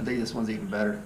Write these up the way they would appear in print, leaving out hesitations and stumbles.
think this one's even better.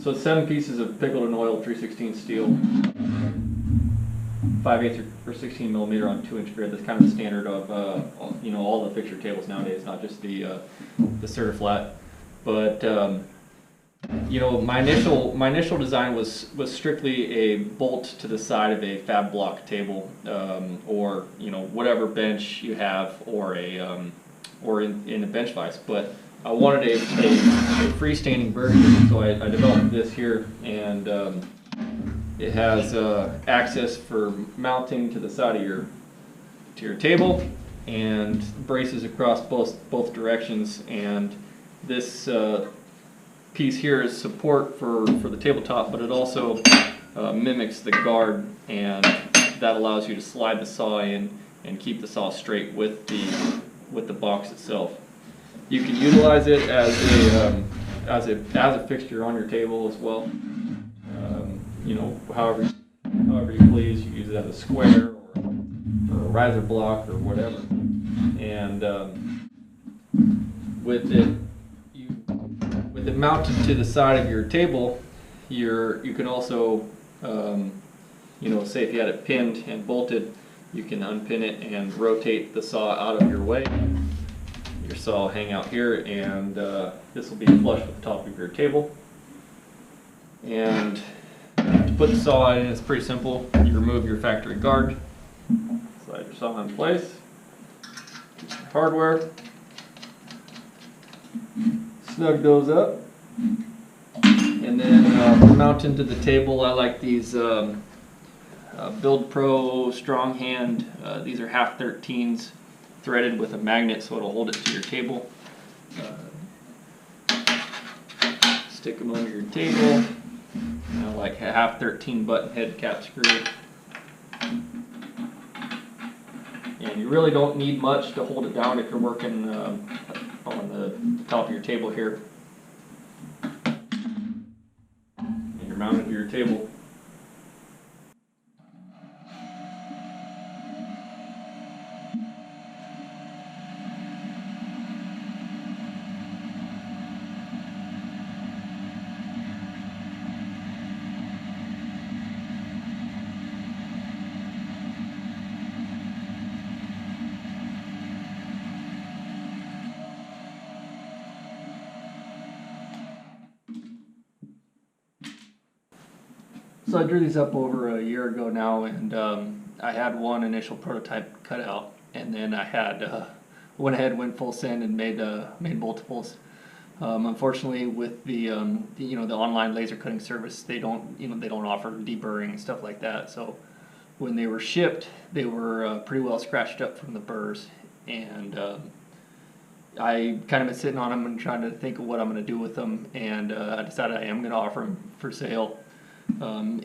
So it's 7 pieces of pickled and oiled 3/16 steel, 5/8 or 16 millimeter on 2-inch grit. That's kind of the standard of all the fixture tables nowadays, not just the Certiflat. But my initial design was strictly a bolt to the side of a Fabblock table, or whatever bench you have, or in a bench vise. But I wanted a freestanding version, so I developed this here, and it has access for mounting to the side of your table, and braces across both directions. And this piece here is support for the tabletop, but it also mimics the guard, and that allows you to slide the saw in and keep the saw straight with the box itself. You can utilize it as a fixture on your table as well. However you please. You use it as a square or a riser block or whatever. And with it mounted to the side of your table, you can also say if you had it pinned and bolted, you can unpin it and rotate the saw out of your way. Your saw will hang out here, and this will be flush with the top of your table. And to put the saw in, it's pretty simple. You remove your factory guard, slide your saw in place, get your hardware, snug those up, and then mount into the table. I like these Build Pro Strong Hand. These are 1/2-13s. Threaded with a magnet, so it'll hold it to your table. Stick them under your table. Like a 1/2-13 button head cap screw. And you really don't need much to hold it down if you're working on the top of your table here. And you're mounted to your table. So I drew these up over a year ago now, and I had one initial prototype cut out, and then I had went ahead, went full send, and made multiples. Unfortunately, with the online laser cutting service, they don't offer deburring and stuff like that. So when they were shipped, they were pretty well scratched up from the burrs, and I kind of been sitting on them and trying to think of what I'm going to do with them, and I decided I am going to offer them for sale.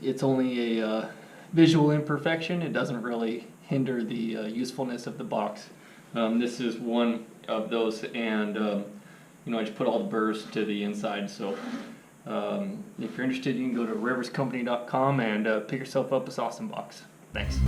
It's only a visual imperfection. It doesn't really hinder the usefulness of the box. This is one of those, and I just put all the burrs to the inside. So if you're interested, you can go to riverscompany.com and pick yourself up a awesome box. Thanks.